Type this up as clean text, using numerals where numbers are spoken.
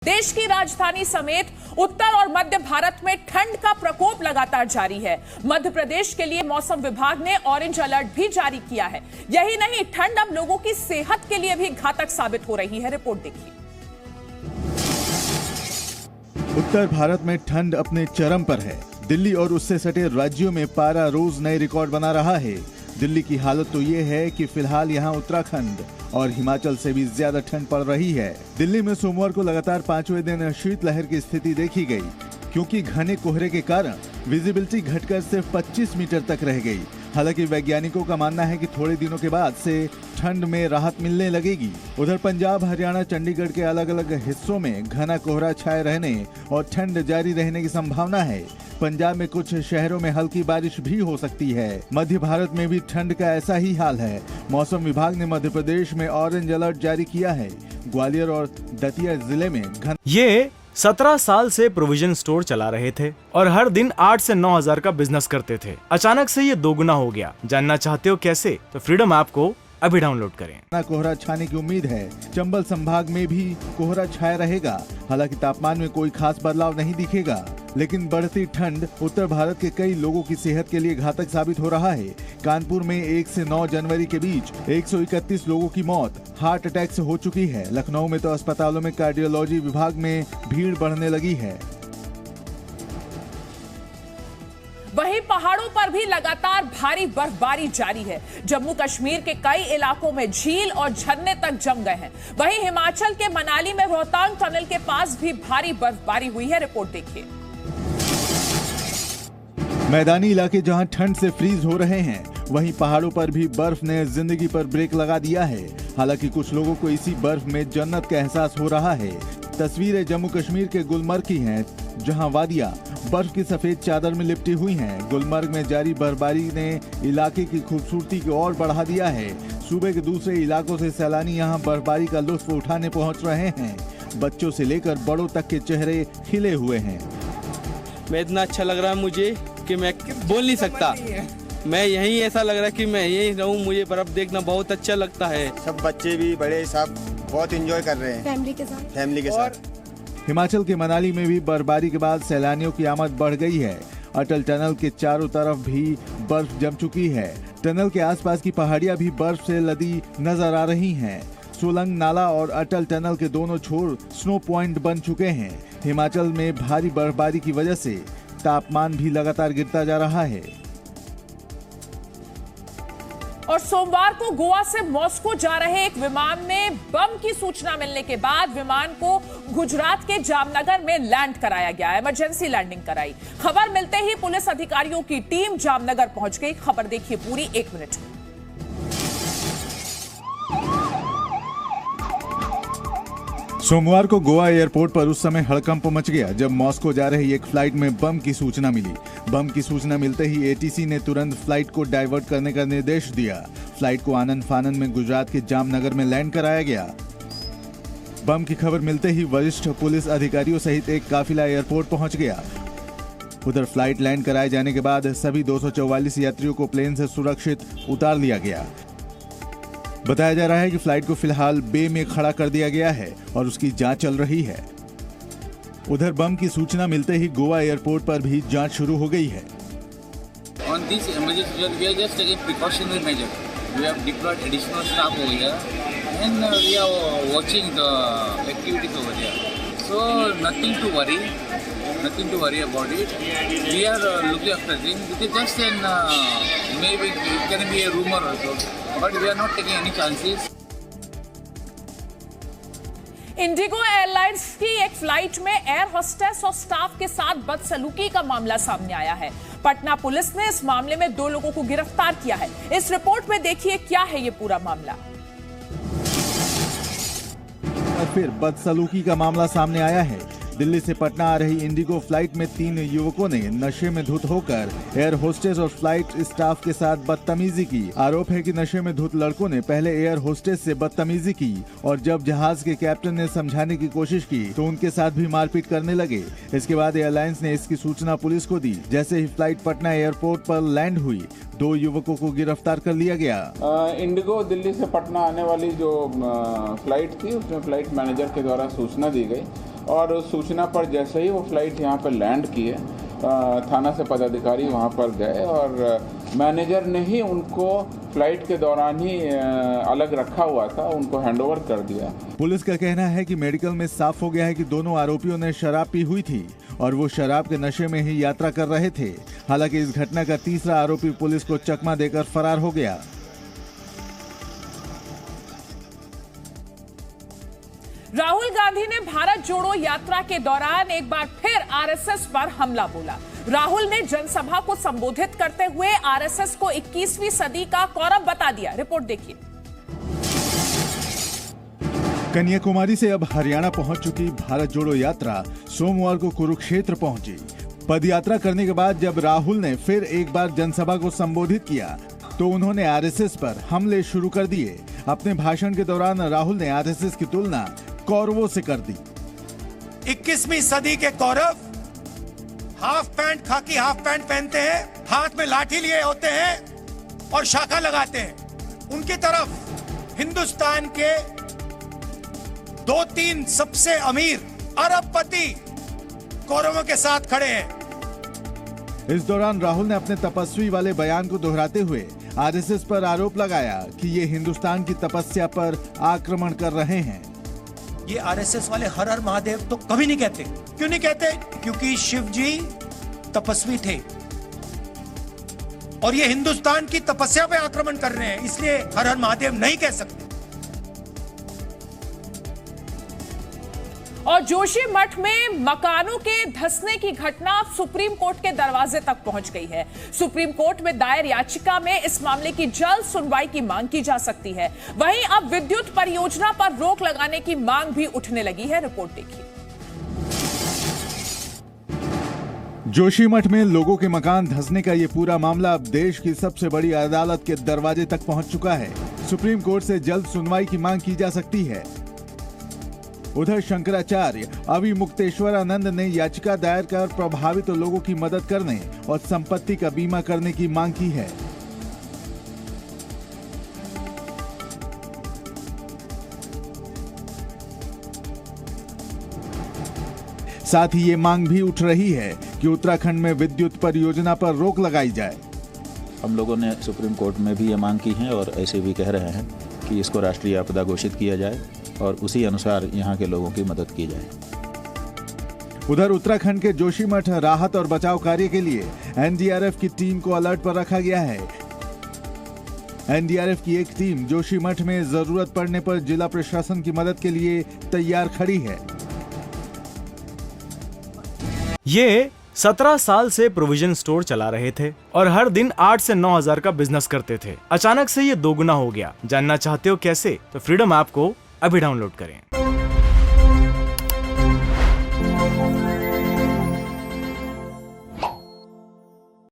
देश की राजधानी समेत उत्तर और मध्य भारत में ठंड का प्रकोप लगातार जारी है। मध्य प्रदेश के लिए मौसम विभाग ने ऑरेंज अलर्ट भी जारी किया है। यही नहीं, ठंड अब लोगों की सेहत के लिए भी घातक साबित हो रही है। रिपोर्ट देखिए। उत्तर भारत में ठंड अपने चरम पर है। दिल्ली और उससे सटे राज्यों में पारा रोज नए रिकॉर्ड बना रहा है। दिल्ली की हालत तो ये है कि फिलहाल यहाँ उत्तराखंड और हिमाचल से भी ज्यादा ठंड पड़ रही है। दिल्ली में सोमवार को लगातार 5वें दिन शीतलहर की स्थिति देखी गई, क्योंकि घने कोहरे के कारण विजिबिलिटी घटकर सिर्फ 25 मीटर तक रह गई। हालांकि वैज्ञानिकों का मानना है कि थोड़े दिनों के बाद से ठंड में राहत मिलने लगेगी। उधर पंजाब, हरियाणा, चंडीगढ़ के अलग अलग हिस्सों में घना कोहरा छाए रहने और ठंड जारी रहने की संभावना है। पंजाब में कुछ शहरों में हल्की बारिश भी हो सकती है। मध्य भारत में भी ठंड का ऐसा ही हाल है। मौसम विभाग ने मध्य प्रदेश में ऑरेंज अलर्ट जारी किया है। ग्वालियर और दतिया जिले में ये 17 साल से प्रोविजन स्टोर चला रहे थे और हर दिन 8 से 9 हजार का बिजनेस करते थे। अचानक से ये दोगुना हो गया। जानना चाहते हो कैसे? तो फ्रीडम ऐप को अभी डाउनलोड करें। कोहरा छाने की उम्मीद है। चंबल संभाग में भी कोहरा छाया रहेगा। हालांकि तापमान में कोई खास बदलाव नहीं दिखेगा, लेकिन बढ़ती ठंड उत्तर भारत के कई लोगों की सेहत के लिए घातक साबित हो रहा है। कानपुर में 1 से 9 जनवरी के बीच 131 लोगों की मौत हार्ट अटैक से हो चुकी है। लखनऊ में तो अस्पतालों में कार्डियोलॉजी विभाग में भीड़ बढ़ने लगी है। वहीं पहाड़ों पर भी लगातार भारी बर्फबारी जारी है। जम्मू कश्मीर के कई इलाकों में झील और झरने तक जम गए हैं। वहीं हिमाचल के मनाली में रोहतांग टनल के पास भी भारी बर्फबारी हुई है। रिपोर्ट देखिए। मैदानी इलाके जहां ठंड से फ्रीज हो रहे हैं, वहीं पहाड़ों पर भी बर्फ ने जिंदगी पर ब्रेक लगा दिया है। हालांकि कुछ लोगों को इसी बर्फ में जन्नत का एहसास हो रहा है। तस्वीरें जम्मू कश्मीर के गुलमर्ग की हैं, जहां वादियां बर्फ की सफेद चादर में लिपटी हुई हैं। गुलमर्ग में जारी बर्फबारी ने इलाके की खूबसूरती को और बढ़ा दिया है। सूबे के दूसरे इलाकों से सैलानी यहां बर्फबारी का लुत्फ उठाने पहुंच रहे हैं। बच्चों से लेकर बड़ों तक के चेहरे खिले हुए हैं। मैं इतना अच्छा लग रहा है मुझे कि मैं बोल नहीं सकता। मैं यहीं ऐसा लग रहा है कि मैं यहीं रहूं। मुझे बर्फ देखना बहुत अच्छा लगता है। सब बच्चे भी बड़े सब बहुत एंजॉय कर रहे हैं फैमिली के साथ। हिमाचल के मनाली में भी बर्फबारी के बाद सैलानियों की आमद बढ़ गई है। अटल टनल के चारों तरफ भी बर्फ जम चुकी है। टनल के आसपास की पहाड़ियां भी बर्फ से लदी नजर आ रही हैं। सोलंग नाला और अटल टनल के दोनों छोर स्नो पॉइंट बन चुके हैं। हिमाचल में भारी बर्फबारी की वजह से तापमान भी लगातार गिरता जा रहा है। और सोमवार को गोवा से मॉस्को जा रहे एक विमान में बम की सूचना मिलने के बाद विमान को गुजरात के जामनगर में लैंड कराया गया। इमरजेंसी लैंडिंग कराई। खबर मिलते ही पुलिस अधिकारियों की टीम जामनगर पहुंच गई। खबर देखिए पूरी 1 मिनट में। सोमवार को गोवा एयरपोर्ट पर उस समय हड़कंप मच गया जब मॉस्को जा रही एक फ्लाइट में बम की सूचना मिली। बम की सूचना मिलते ही एटीसी ने तुरंत फ्लाइट को डाइवर्ट करने का निर्देश दिया। फ्लाइट को आनंद फानंद में गुजरात के जामनगर में लैंड कराया गया। बम की खबर मिलते ही वरिष्ठ पुलिस अधिकारियों सहित एक काफिला एयरपोर्ट पहुंच गया। उधर फ्लाइट लैंड कराए जाने के बाद सभी 244 यात्रियों को प्लेन से सुरक्षित उतार लिया गया। बताया जा रहा है कि फ्लाइट को फिलहाल बे में खड़ा कर दिया गया है और उसकी जांच चल रही है। उधर बम की सूचना मिलते ही गोवा एयरपोर्ट पर भी जांच शुरू हो गई है। On this emergency, we are just taking precautionary measure. We have deployed additional staff over here, and we are watching the activities over here. So nothing to worry about it. We are looking after things. It is just an maybe it can be a rumor also, but we are not taking any chances. Indigo airlines की एक flight में air hostess और staff के साथ बदसलूकी का मामला सामने आया है। पटना पुलिस ने इस मामले में 2 लोगों को गिरफ्तार किया है। इस रिपोर्ट में देखिए क्या है ये पूरा मामला। फिर बदसलूकी का मामला सामने आया है। दिल्ली से पटना आ रही इंडिगो फ्लाइट में 3 युवकों ने नशे में धुत होकर एयर होस्टेस और फ्लाइट स्टाफ के साथ बदतमीजी की। आरोप है कि नशे में धुत लड़कों ने पहले एयर होस्टेस से बदतमीजी की और जब जहाज के कैप्टन ने समझाने की कोशिश की तो उनके साथ भी मारपीट करने लगे। इसके बाद एयरलाइंस ने इसकी सूचना पुलिस को दी। जैसे ही फ्लाइट पटना एयरपोर्ट पर लैंड हुई, 2 युवकों को गिरफ्तार कर लिया गया। इंडिगो दिल्ली से पटना आने वाली जो फ्लाइट थी, उसमें फ्लाइट मैनेजर के द्वारा सूचना दी गई और उस सूचना पर जैसे ही वो फ्लाइट यहाँ पर लैंड किए, थाना से पदाधिकारी वहाँ पर गए और मैनेजर ने ही उनको फ्लाइट के दौरान ही अलग रखा हुआ था, उनको हैंडओवर कर दिया। पुलिस का कहना है कि मेडिकल में साफ हो गया है कि दोनों आरोपियों ने शराब पी हुई थी और वो शराब के नशे में ही यात्रा कर रहे थे। हालांकि इस घटना का तीसरा आरोपी पुलिस को चकमा देकर फरार हो गया। राहुल गांधी ने भारत जोड़ो यात्रा के दौरान एक बार फिर आरएसएस पर हमला बोला। राहुल ने जनसभा को संबोधित करते हुए आरएसएस को 21वीं सदी का कौरव बता दिया। रिपोर्ट देखिए। कन्याकुमारी से अब हरियाणा पहुंच चुकी भारत जोड़ो यात्रा सोमवार को कुरुक्षेत्र पहुंची। पदयात्रा करने के बाद जब राहुल ने फिर एक बार जनसभा को संबोधित किया तो उन्होंने आरएसएस पर हमले शुरू कर दिए। अपने भाषण के दौरान राहुल ने आरएसएस की तुलना कौरवों से कर दी। 21वीं सदी के कौरव हाफ पैंट, खाकी हाफ पैंट पहनते हैं, हाथ में लाठी लिए होते हैं और शाखा लगाते हैं। उनकी तरफ हिंदुस्तान के 2-3 सबसे अमीर अरबपति कौरवों के साथ खड़े हैं। इस दौरान राहुल ने अपने तपस्वी वाले बयान को दोहराते हुए आरएसएस पर आरोप लगाया कि ये हिंदुस्तान की तपस्या पर आक्रमण कर रहे हैं। ये आरएसएस वाले हर हर महादेव तो कभी नहीं कहते। क्यों नहीं कहते? क्योंकि शिव जी तपस्वी थे और ये हिंदुस्तान की तपस्या पे आक्रमण कर रहे हैं, इसलिए हर हर महादेव नहीं कह सकते। और जोशी मठ में मकानों के धंसने की घटना अब सुप्रीम कोर्ट के दरवाजे तक पहुंच गई है। सुप्रीम कोर्ट में दायर याचिका में इस मामले की जल्द सुनवाई की मांग की जा सकती है। वहीं अब विद्युत परियोजना पर रोक लगाने की मांग भी उठने लगी है। रिपोर्ट देखिए। जोशीमठ में लोगों के मकान धंसने का ये पूरा मामला अब देश की सबसे बड़ी अदालत के दरवाजे तक पहुंच चुका है। सुप्रीम कोर्ट से जल्द सुनवाई की मांग की जा सकती है। उधर शंकराचार्य अविमुक्तेश्वरानंद ने याचिका दायर कर प्रभावित लोगों की मदद करने और संपत्ति का बीमा करने की मांग की है। साथ ही ये मांग भी उठ रही है कि उत्तराखंड में विद्युत परियोजना पर रोक लगाई जाए। हम लोगों ने सुप्रीम कोर्ट में भी ये मांग की है और ऐसे भी कह रहे हैं कि इसको राष्ट्रीय आपदा घोषित किया जाए और उसी अनुसार यहाँ के लोगों की मदद की जाए। उधर उत्तराखंड के जोशीमठ राहत और बचाव कार्य के लिए एनडीआरएफ की टीम को अलर्ट पर रखा गया है। एनडीआरएफ की एक टीम जोशीमठ में जरूरत पड़ने पर जिला प्रशासन की मदद के लिए तैयार खड़ी है। ये 17 साल से प्रोविजन स्टोर चला रहे थे और हर दिन 8 से 9 हजार का बिजनेस करते थे। अचानक से ये दोगुना हो गया। जानना चाहते हो कैसे? तो फ्रीडम ऐप को अभी डाउनलोड करें।